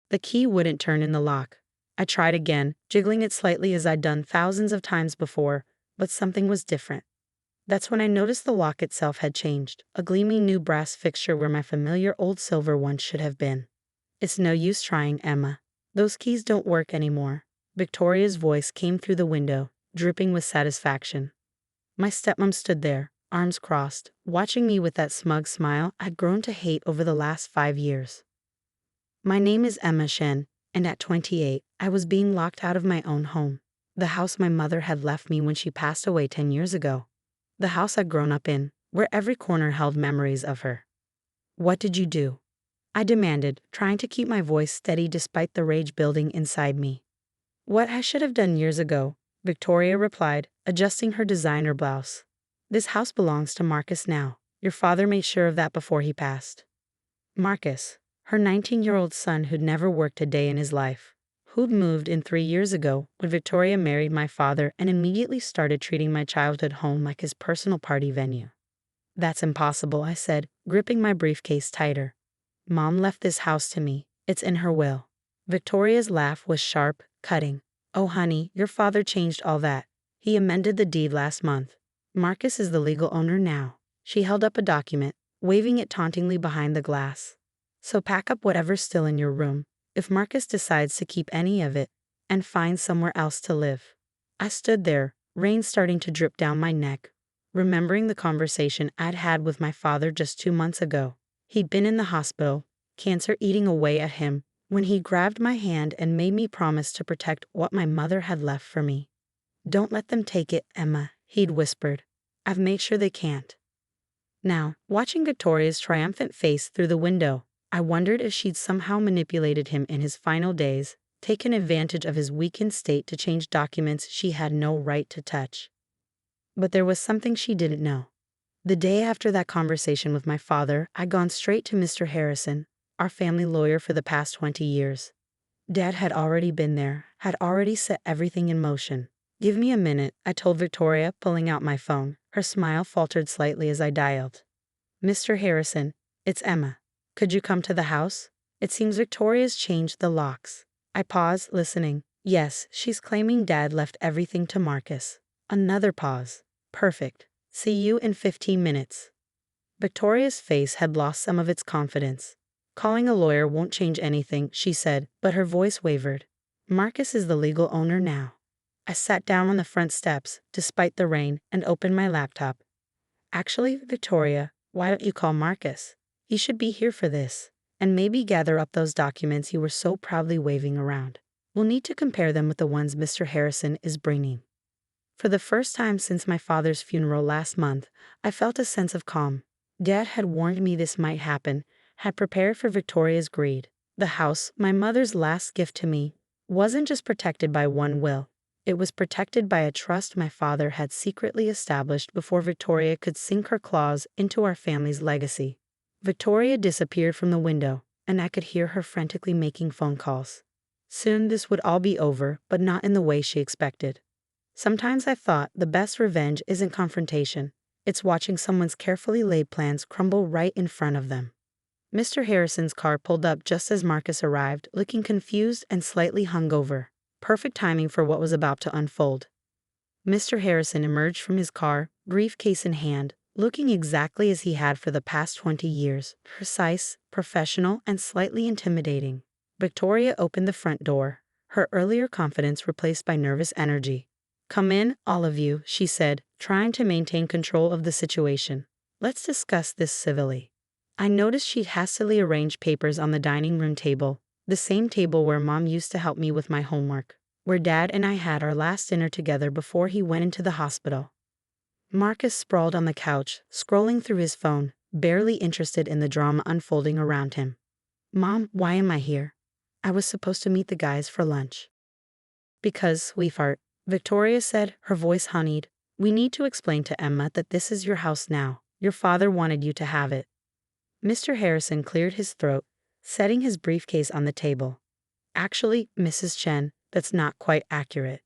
The key wouldn't turn in the lock. I tried again, jiggling it slightly as I'd done thousands of times before, but something was different. That's when I noticed the lock itself had changed, a gleaming new brass fixture where my familiar old silver one should have been. "It's no use trying, Emma. Those keys don't work anymore." Victoria's voice came through the window, dripping with satisfaction. My stepmom stood there, arms crossed, watching me with that smug smile I'd grown to hate over the last 5 years. "My name is Emma Shen, and at 28, I was being locked out of my own home. The house my mother had left me when she passed away 10 years ago. The house I'd grown up in, where every corner held memories of her." "What did you do?" I demanded, trying to keep my voice steady despite the rage building inside me. "What I should have done years ago," Victoria replied, adjusting her designer blouse. "This house belongs to Marcus now. Your father made sure of that before he passed." Marcus, her 19-year-old son who'd never worked a day in his life, who'd moved in 3 years ago when Victoria married my father and immediately started treating my childhood home like his personal party venue. "That's impossible," I said, gripping my briefcase tighter. "Mom left this house to me. It's in her will." Victoria's laugh was sharp, cutting. "Oh honey, your father changed all that. He amended the deed last month. Marcus is the legal owner now." She held up a document, waving it tauntingly behind the glass. "So pack up whatever's still in your room, if Marcus decides to keep any of it, and find somewhere else to live." I stood there, rain starting to drip down my neck, remembering the conversation I'd had with my father just 2 months ago. He'd been in the hospital, cancer eating away at him, when he grabbed my hand and made me promise to protect what my mother had left for me. "Don't let them take it, Emma," he'd whispered. "I've made sure they can't." Now, watching Victoria's triumphant face through the window, I wondered if she'd somehow manipulated him in his final days, taken advantage of his weakened state to change documents she had no right to touch. But there was something she didn't know. The day after that conversation with my father, I'd gone straight to Mr. Harrison, our family lawyer for the past 20 years. Dad had already been there, had already set everything in motion. "Give me a minute," I told Victoria, pulling out my phone. Her smile faltered slightly as I dialed. "Mr. Harrison, it's Emma. Could you come to the house? It seems Victoria's changed the locks." I paused, listening. "Yes, she's claiming Dad left everything to Marcus." Another pause. "Perfect. See you in 15 minutes. Victoria's face had lost some of its confidence. "Calling a lawyer won't change anything," she said, but her voice wavered. "Marcus is the legal owner now." I sat down on the front steps, despite the rain, and opened my laptop. "Actually, Victoria, why don't you call Marcus? He should be here for this. And maybe gather up those documents you were so proudly waving around. We'll need to compare them with the ones Mr. Harrison is bringing." For the first time since my father's funeral last month, I felt a sense of calm. Dad had warned me this might happen, had prepared for Victoria's greed. The house, my mother's last gift to me, wasn't just protected by one will. It was protected by a trust my father had secretly established before Victoria could sink her claws into our family's legacy. Victoria disappeared from the window, and I could hear her frantically making phone calls. Soon this would all be over, but not in the way she expected. Sometimes I thought the best revenge isn't confrontation. It's watching someone's carefully laid plans crumble right in front of them. Mr. Harrison's car pulled up just as Marcus arrived, looking confused and slightly hungover. Perfect timing for what was about to unfold. Mr. Harrison emerged from his car, briefcase in hand, looking exactly as he had for the past 20 years, precise, professional, and slightly intimidating. Victoria opened the front door, her earlier confidence replaced by nervous energy. "Come in, all of you," she said, trying to maintain control of the situation. "Let's discuss this civilly." I noticed she'd hastily arranged papers on the dining room table, the same table where Mom used to help me with my homework, where Dad and I had our last dinner together before he went into the hospital. Marcus sprawled on the couch, scrolling through his phone, barely interested in the drama unfolding around him. "Mom, why am I here? I was supposed to meet the guys for lunch." "Because, sweetheart," Victoria said, her voice honeyed, "we need to explain to Emma that this is your house now. Your father wanted you to have it." Mr. Harrison cleared his throat, setting his briefcase on the table. "Actually, Mrs. Chen, that's not quite accurate."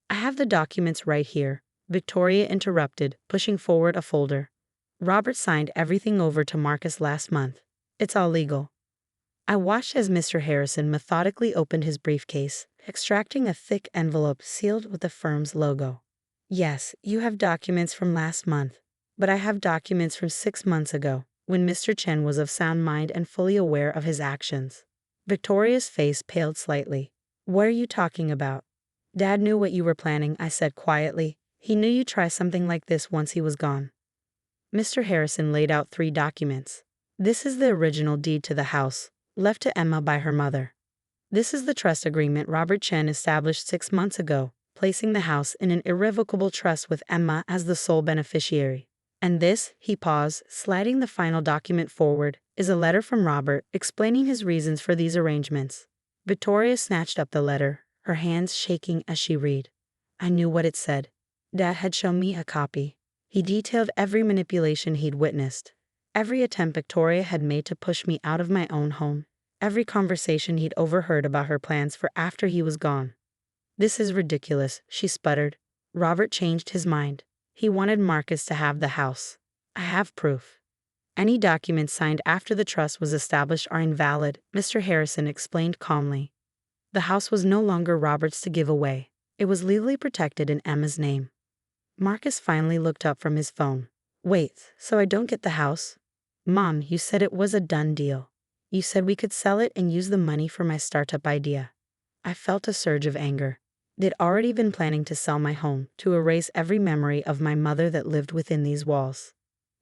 "I have the documents right here," Victoria interrupted, pushing forward a folder. "Robert signed everything over to Marcus last month. It's all legal." I watched as Mr. Harrison methodically opened his briefcase, extracting a thick envelope sealed with the firm's logo. Yes, you have documents from last month, but I have documents from 6 months ago, when Mr. Chen was of sound mind and fully aware of his actions. Victoria's face paled slightly. What are you talking about? Dad knew what you were planning, I said quietly. He knew you'd try something like this once he was gone. Mr. Harrison laid out 3 documents. This is the original deed to the house, left to Emma by her mother. This is the trust agreement Robert Chen established 6 months ago, placing the house in an irrevocable trust with Emma as the sole beneficiary. And this, he paused, sliding the final document forward, is a letter from Robert explaining his reasons for these arrangements. Victoria snatched up the letter, her hands shaking as she read. I knew what it said. Dad had shown me a copy. He detailed every manipulation he'd witnessed, every attempt Victoria had made to push me out of my own home, every conversation he'd overheard about her plans for after he was gone. This is ridiculous, she sputtered. Robert changed his mind. He wanted Marcus to have the house. I have proof. Any documents signed after the trust was established are invalid, Mr. Harrison explained calmly. The house was no longer Robert's to give away. It was legally protected in Emma's name. Marcus finally looked up from his phone. Wait, so I don't get the house? Mom, you said it was a done deal. You said we could sell it and use the money for my startup idea. I felt a surge of anger. They'd already been planning to sell my home, to erase every memory of my mother that lived within these walls.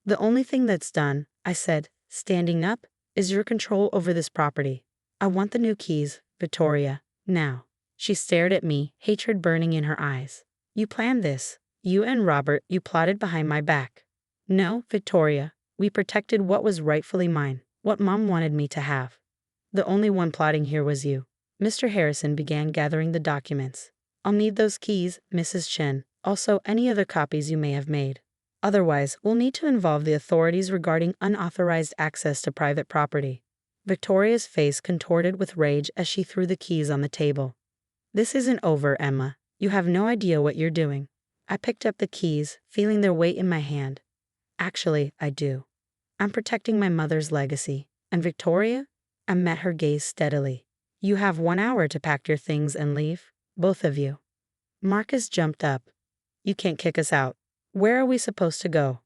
The only thing that's done, I said, standing up, is your control over this property. I want the new keys, Victoria, now. She stared at me, hatred burning in her eyes. You planned this. You and Robert, you plotted behind my back. No, Victoria, we protected what was rightfully mine, what Mom wanted me to have. The only one plotting here was you. Mr. Harrison began gathering the documents. I'll need those keys, Mrs. Chen, also any other copies you may have made. Otherwise, we'll need to involve the authorities regarding unauthorized access to private property. Victoria's face contorted with rage as she threw the keys on the table. This isn't over, Emma. You have no idea what you're doing. I picked up the keys, feeling their weight in my hand. Actually, I do. I'm protecting my mother's legacy. And Victoria? I met her gaze steadily. You have 1 hour to pack your things and leave, both of you. Marcus jumped up. You can't kick us out. Where are we supposed to go?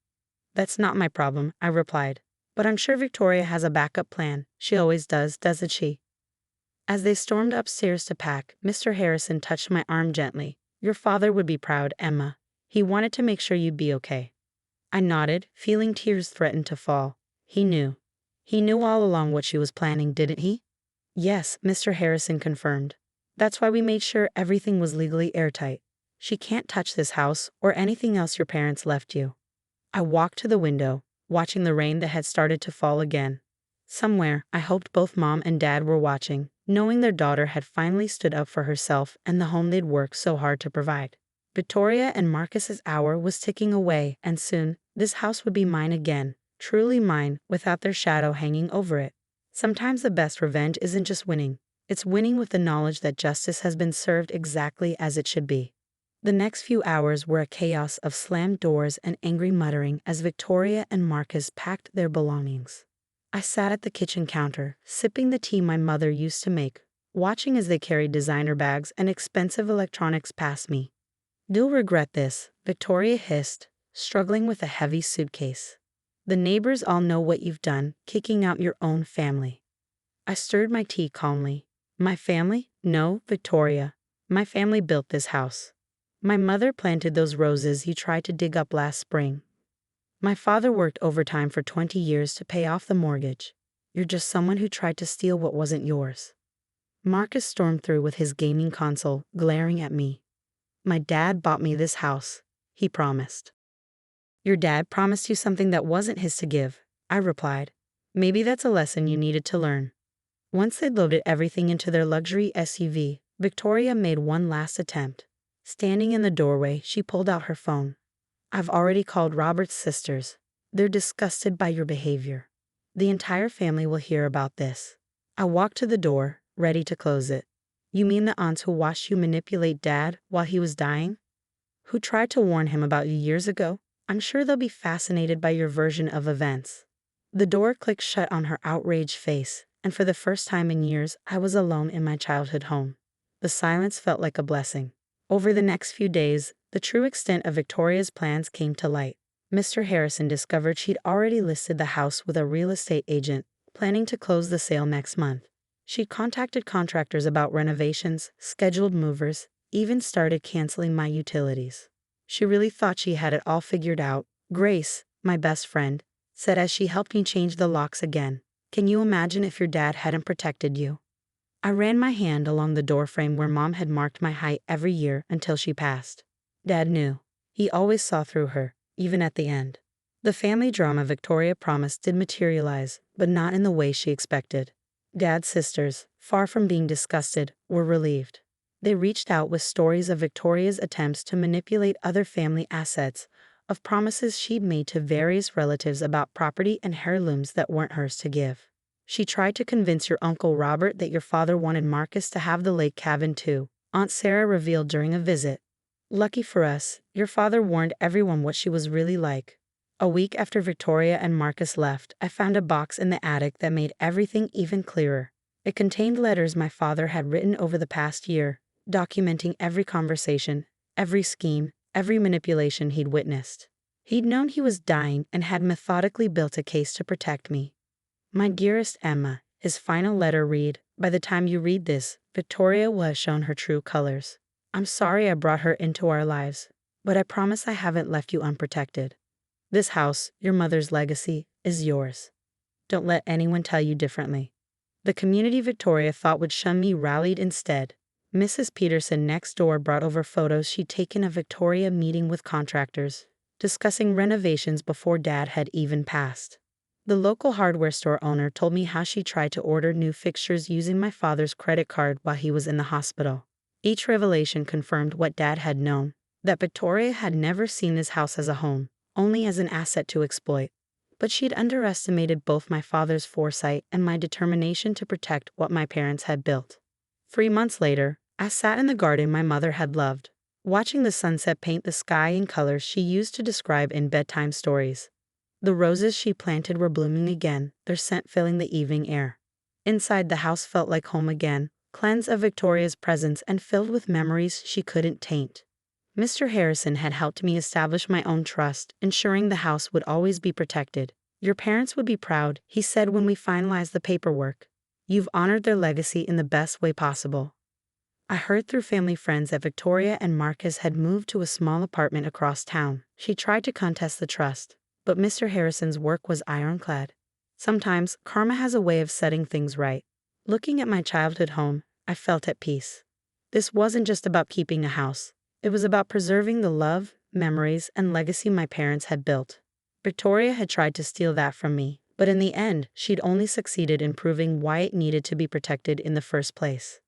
That's not my problem, I replied. But I'm sure Victoria has a backup plan. She always does, doesn't she? As they stormed upstairs to pack, Mr. Harrison touched my arm gently. Your father would be proud, Emma. He wanted to make sure you'd be okay. I nodded, feeling tears threaten to fall. He knew. He knew all along what she was planning, didn't he? Yes, Mr. Harrison confirmed. That's why we made sure everything was legally airtight. She can't touch this house or anything else your parents left you. I walked to the window, watching the rain that had started to fall again. Somewhere, I hoped both Mom and Dad were watching, knowing their daughter had finally stood up for herself and the home they'd worked so hard to provide. Victoria and Marcus's hour was ticking away, and soon, this house would be mine again, truly mine, without their shadow hanging over it. Sometimes the best revenge isn't just winning. It's winning with the knowledge that justice has been served exactly as it should be. The next few hours were a chaos of slammed doors and angry muttering as Victoria and Marcus packed their belongings. I sat at the kitchen counter, sipping the tea my mother used to make, watching as they carried designer bags and expensive electronics past me. You'll regret this, Victoria hissed, struggling with a heavy suitcase. The neighbors all know what you've done, kicking out your own family. I stirred my tea calmly. My family? No, Victoria. My family built this house. My mother planted those roses you tried to dig up last spring. My father worked overtime for 20 years to pay off the mortgage. You're just someone who tried to steal what wasn't yours. Marcus stormed through with his gaming console, glaring at me. My dad bought me this house, he promised. Your dad promised you something that wasn't his to give, I replied. Maybe that's a lesson you needed to learn. Once they'd loaded everything into their luxury SUV, Victoria made one last attempt. Standing in the doorway, she pulled out her phone. I've already called Robert's sisters. They're disgusted by your behavior. The entire family will hear about this. I walked to the door, ready to close it. You mean the aunts who watched you manipulate Dad while he was dying? Who tried to warn him about you years ago? I'm sure they'll be fascinated by your version of events. The door clicked shut on her outraged face, and for the first time in years, I was alone in my childhood home. The silence felt like a blessing. Over the next few days, the true extent of Victoria's plans came to light. Mr. Harrison discovered she'd already listed the house with a real estate agent, planning to close the sale next month. She'd contacted contractors about renovations, scheduled movers, even started canceling my utilities. She really thought she had it all figured out. Grace, my best friend, said as she helped me change the locks again, "Can you imagine if your dad hadn't protected you?" I ran my hand along the doorframe where Mom had marked my height every year until she passed. Dad knew. He always saw through her, even at the end. The family drama Victoria promised did materialize, but not in the way she expected. Dad's sisters, far from being disgusted, were relieved. They reached out with stories of Victoria's attempts to manipulate other family assets, of promises she'd made to various relatives about property and heirlooms that weren't hers to give. She tried to convince your Uncle Robert that your father wanted Marcus to have the lake cabin too, Aunt Sarah revealed during a visit. Lucky for us, your father warned everyone what she was really like. A week after Victoria and Marcus left, I found a box in the attic that made everything even clearer. It contained letters my father had written over the past year, documenting every conversation, every scheme, every manipulation he'd witnessed. He'd known he was dying and had methodically built a case to protect me. "My dearest Emma," his final letter read, "By the time you read this, Victoria will have shown her true colors. I'm sorry I brought her into our lives, but I promise I haven't left you unprotected. This house, your mother's legacy, is yours. Don't let anyone tell you differently." The community Victoria thought would shun me rallied instead. Mrs. Peterson next door brought over photos she'd taken of Victoria meeting with contractors, discussing renovations before Dad had even passed. The local hardware store owner told me how she tried to order new fixtures using my father's credit card while he was in the hospital. Each revelation confirmed what Dad had known, that Victoria had never seen this house as a home, only as an asset to exploit. But she'd underestimated both my father's foresight and my determination to protect what my parents had built. 3 months later, I sat in the garden my mother had loved, watching the sunset paint the sky in colors she used to describe in bedtime stories. The roses she planted were blooming again, their scent filling the evening air. Inside, the house felt like home again, cleansed of Victoria's presence and filled with memories she couldn't taint. Mr. Harrison had helped me establish my own trust, ensuring the house would always be protected. "Your parents would be proud," he said when we finalized the paperwork. "You've honored their legacy in the best way possible." I heard through family friends that Victoria and Marcus had moved to a small apartment across town. She tried to contest the trust, but Mr. Harrison's work was ironclad. Sometimes, karma has a way of setting things right. Looking at my childhood home, I felt at peace. This wasn't just about keeping a house. It was about preserving the love, memories, and legacy my parents had built. Victoria had tried to steal that from me, but in the end, she'd only succeeded in proving why it needed to be protected in the first place.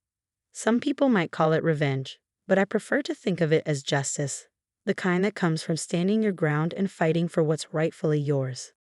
Some people might call it revenge, but I prefer to think of it as justice, the kind that comes from standing your ground and fighting for what's rightfully yours.